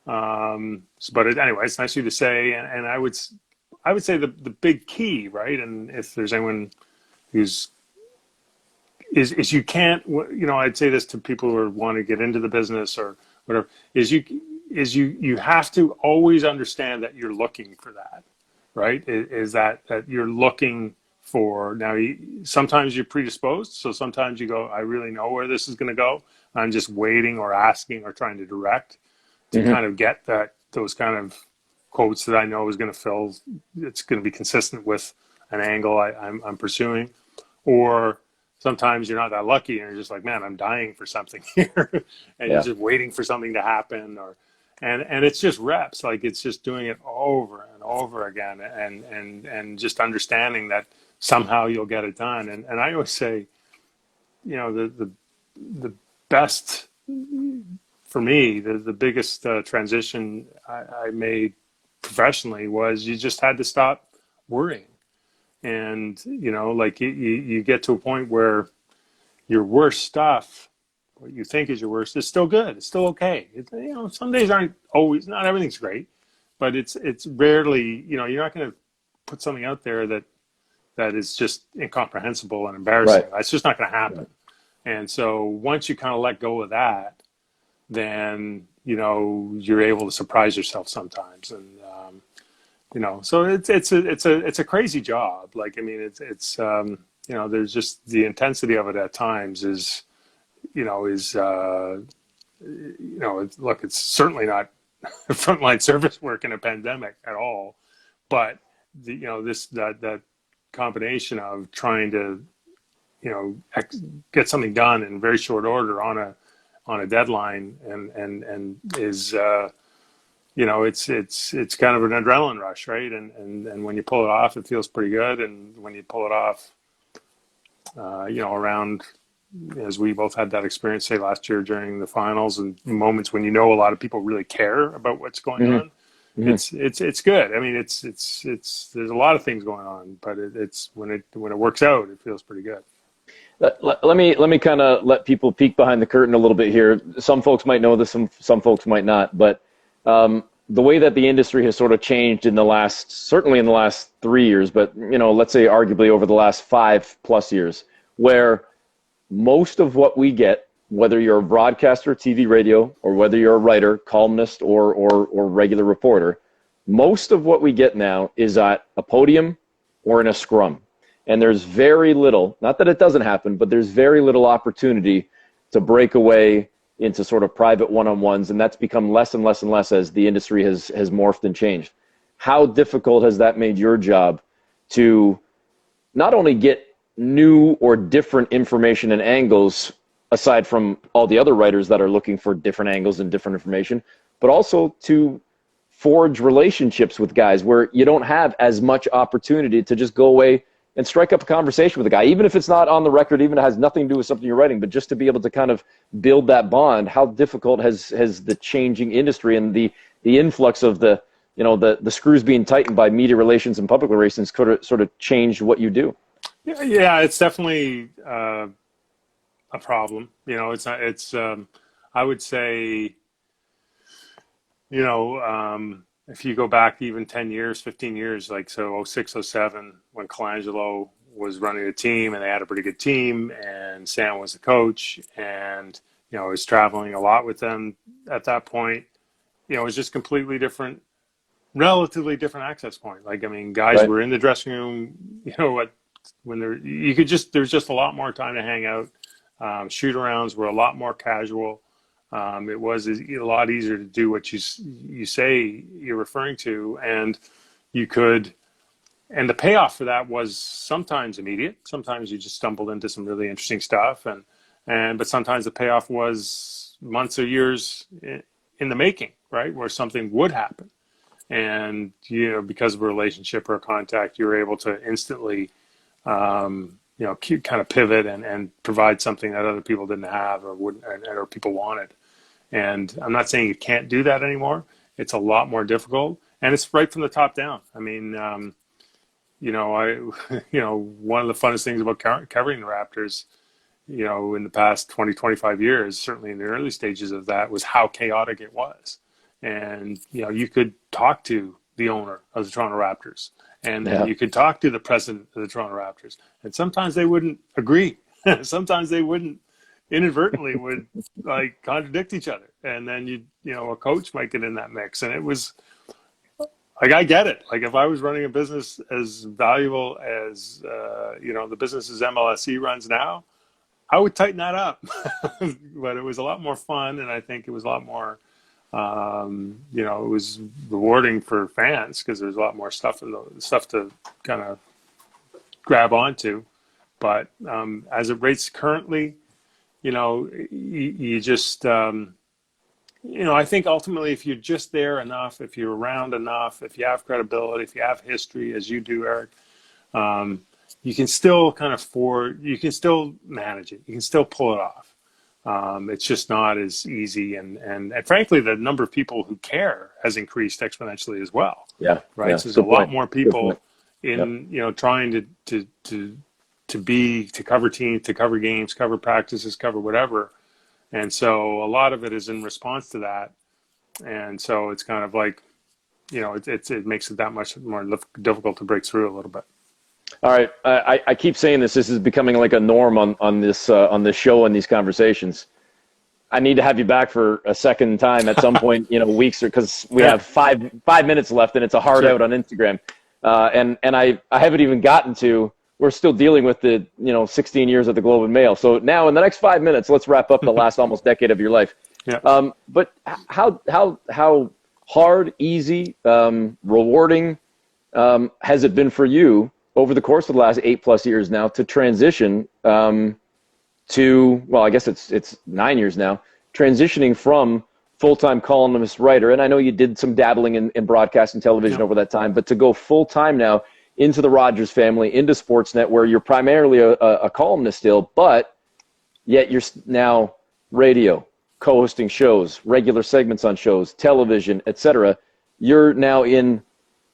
but anyway, it's nice of you to say, and I would say the big key, right? And if there's anyone who's is you can't, you know, I'd say this to people who want to get into the business or whatever, is you have to always understand that you're looking for that, right? Is that you're looking for, now sometimes you're predisposed, so sometimes you go, I really know where this is going to go. I'm just waiting or asking or trying to direct to kind of get those kind of quotes that I know is going to fill, it's going to be consistent with an angle I'm pursuing. Or sometimes you're not that lucky and you're just like, man, I'm dying for something here. And you're just waiting for something to happen, and it's just reps. Like, it's just doing it over and over again and just understanding that somehow you'll get it done. And I always say, you know, the best for me, the biggest transition I made professionally was you just had to stop worrying. And, you know, like you get to a point where your worst stuff, what you think is your worst, is still good. It's still okay. You know, some days aren't always, not everything's great, but it's rarely, you know, you're not going to put something out there that is just incomprehensible and embarrassing. Right. It's just not going to happen. Right. And so once you kind of let go of that, then, you know, you're able to surprise yourself sometimes. And, you know, so it's a crazy job. Like, I mean, it's you know, there's just the intensity of it at times is, you know, look, it's certainly not frontline service work in a pandemic at all, but you know, that combination of trying to, you know, get something done in very short order on a deadline and is, you know, it's kind of an adrenaline rush, right? And when you pull it off, it feels pretty good. And when you pull it off, you know, around, as we both had that experience, say last year during the finals and moments when, you know, a lot of people really care about what's going on. It's good. I mean, it's there's a lot of things going on, but it's when it works out, it feels pretty good. Let me kind of let people peek behind the curtain a little bit here. Some folks might know this, some folks might not, but the way that the industry has sort of changed certainly in the last 3 years, but, you know, let's say arguably over the last 5+ years, where most of what we get, whether you're a broadcaster, TV, radio, or whether you're a writer, columnist, or regular reporter, most of what we get now is at a podium or in a scrum. And there's very little, not that it doesn't happen, but there's very little opportunity to break away into sort of private one-on-ones, and that's become less and less and less as the industry has morphed and changed. How difficult has that made your job to not only get new or different information and angles, aside from all the other writers that are looking for different angles and different information, but also to forge relationships with guys where you don't have as much opportunity to just go away and strike up a conversation with a guy, even if it's not on the record, even if it has nothing to do with something you're writing, but just to be able to kind of build that bond. How difficult has the changing industry and the influx of the screws being tightened by media relations and public relations sort of changed what you do? Yeah, it's definitely a problem. It's not. It's I would say, if you go back even 10 years, 15 years, like so 06, 07, when Colangelo was running the team and they had a pretty good team and Sam was the coach and, I was traveling a lot with them at that point, it was just completely different, relatively different access point. Like, I mean, guys Right. were in the dressing room, when there's just a lot more time to hang out. Shoot arounds were a lot more casual. It was a lot easier to do what you say you're referring to, and and the payoff for that was sometimes immediate. Sometimes you just stumbled into some really interesting stuff, but sometimes the payoff was months or years in the making, right? Where something would happen, and because of a relationship or a contact, you were able to instantly, kind of pivot and provide something that other people didn't have or wouldn't, or people wanted. And I'm not saying you can't do that anymore. It's a lot more difficult, and it's right from the top down. I mean, one of the funnest things about covering the Raptors, in the past 20, 25 years, certainly in the early stages of that, was how chaotic it was. And, you could talk to the owner of the Toronto Raptors, and then you could talk to the president of the Toronto Raptors, and sometimes they wouldn't agree. Sometimes they wouldn't, inadvertently would like contradict each other, and then a coach might get in that mix. And it was like, I get it. Like, if I was running a business as valuable as the businesses MLSE runs now, I would tighten that up. But it was a lot more fun, and I think it was a lot more it was rewarding for fans because there's a lot more stuff to kind of grab onto. But as it rates currently, you just, I think ultimately, if you're just there enough, if you're around enough, if you have credibility, if you have history, as you do, Eric, you can still you can still manage it. You can still pull it off. It's just not as easy. And frankly, the number of people who care has increased exponentially as well. Yeah. Right. Yeah. So there's a lot more people in, trying to cover teams, to cover games, cover practices, cover whatever. And so a lot of it is in response to that. And so it's kind of like, it makes it that much more difficult to break through a little bit. All right. I keep saying this is becoming like a norm on this show and these conversations. I need to have you back for a second time at some point, weeks, because we have 5 minutes left and it's a hard out on Instagram. And I haven't even gotten to, we're still dealing with the 16 years of the Globe and Mail. So now in the next 5 minutes, let's wrap up the last almost decade of your life. Yeah. But how hard, easy, rewarding has it been for you over the course of the last 8+ years now to transition to, well, I guess it's 9 years now, transitioning from full-time columnist writer, and I know you did some dabbling in broadcast and television over that time, but to go full-time now into the Rogers family, into Sportsnet, where you're primarily a columnist still, but yet you're now radio, co-hosting shows, regular segments on shows, television, etc. You're now in,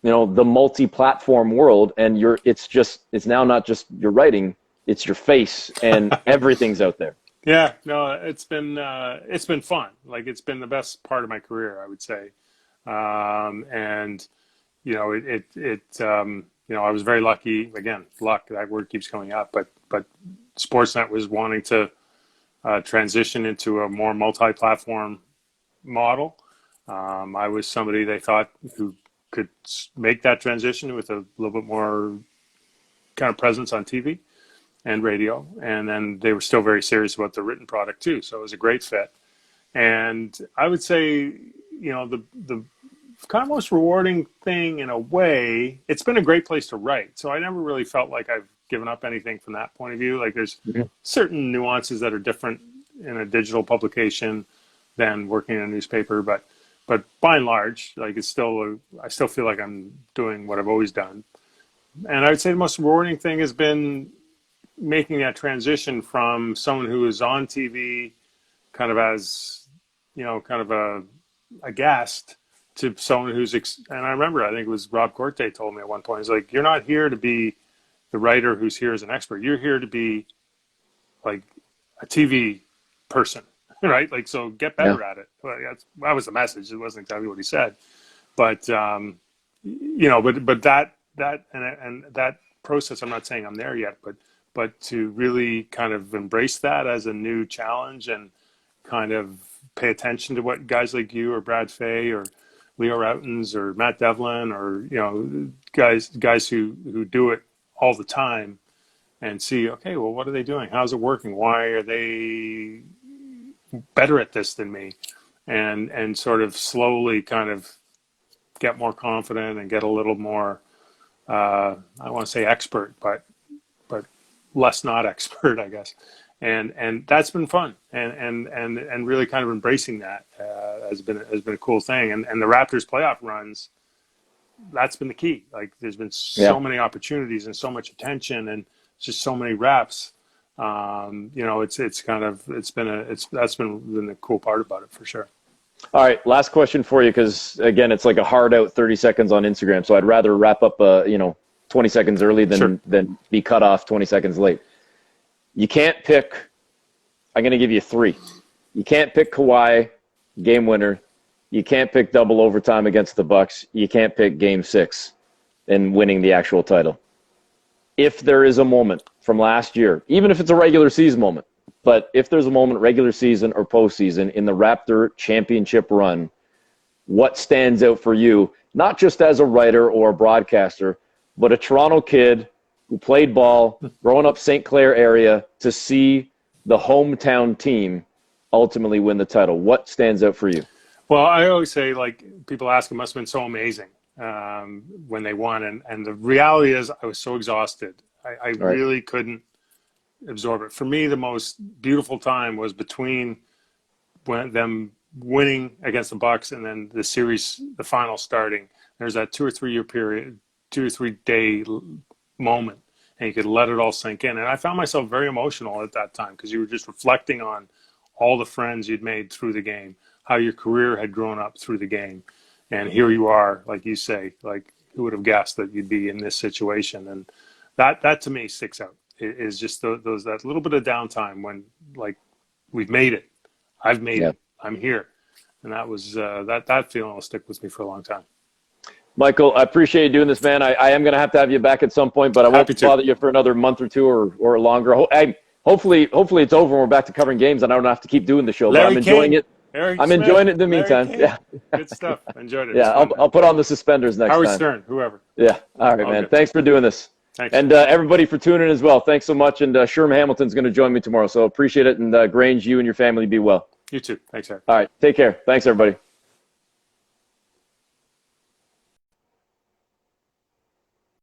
the multi-platform world, and it's now not just your writing, it's your face, and everything's out there. Yeah, no, it's been fun. Like, it's been the best part of my career, I would say. And I was very lucky. Again, luck, that word keeps coming up, but Sportsnet was wanting to transition into a more multi-platform model. I was somebody they thought who could make that transition with a little bit more kind of presence on TV and radio. And then they were still very serious about the written product too. So it was a great fit. And I would say, the kind of most rewarding thing in a way, it's been a great place to write. So I never really felt like I've given up anything from that point of view. Like, there's certain nuances that are different in a digital publication than working in a newspaper. But but by and large, like I still feel like I'm doing what I've always done. And I would say the most rewarding thing has been making that transition from someone who is on TV kind of as, kind of a guest to someone who's, and I remember, I think it was Rob Corte told me at one point, he's like, you're not here to be the writer who's here as an expert. You're here to be like a TV person, right? Like, so get better at it. Well, that was the message. It wasn't exactly what he said, but, but that and that process, I'm not saying I'm there yet, but to really kind of embrace that as a new challenge and kind of pay attention to what guys like you or Brad Fay or Leo Routens or Matt Devlin or, guys who do it all the time and see, okay, well, what are they doing? How's it working? Why are they better at this than me? And sort of slowly kind of get more confident and get a little more, I don't want to say expert, but less not expert, I guess. And that's been fun. And really kind of embracing that has been a cool thing. And the Raptors playoff runs, that's been the key. Like there's been so many opportunities and so much attention and just so many reps. That's been the cool part about it for sure. All right, last question for you, because again, it's like a hard out 30 seconds on Instagram. So I'd rather wrap up, 20 seconds early than be cut off 20 seconds late. You can't pick. I'm going to give you 3. You can't pick Kawhi game winner. You can't pick double overtime against the Bucks. You can't pick Game 6 and winning the actual title. If there is a moment from last year, even if it's a regular season moment, but if there's a moment, regular season or postseason, in the Raptor championship run, what stands out for you, not just as a writer or a broadcaster, but a Toronto kid who played ball, growing up St. Clair area, to see the hometown team ultimately win the title? What stands out for you? Well, I always say, like, people ask, it must have been so amazing when they won. And the reality is I was so exhausted. I really couldn't absorb it. For me, the most beautiful time was between them winning against the Bucks and then the series, the final starting. There's that 2 or 3 year period, 2 or 3 day moment, and you could let it all sink in. And I found myself very emotional at that time because you were just reflecting on all the friends you'd made through the game, how your career had grown up through the game. And here you are, like you say, like, who would have guessed that you'd be in this situation? And that to me sticks out. It is just that little bit of downtime when, like, we've made it. I've made it. I'm here. And that was that feeling will stick with me for a long time. Michael, I appreciate you doing this, man. I am going to have you back at some point, but I won't bother you for another month or 2 or longer. Hopefully it's over and we're back to covering games and I don't have to keep doing the show. But I'm enjoying it. I'm enjoying it in the meantime. Yeah. Good stuff. Enjoyed it. Yeah, I'll put on the suspenders next time. Howard Stern, whoever. Yeah. All right, man. Good. Thanks for doing this. Thanks. And everybody for tuning in as well. Thanks so much. And Sherm Hamilton's going to join me tomorrow, so appreciate it. And Grange, you and your family be well. You too. Thanks, Eric. All right. Take care. Thanks, everybody.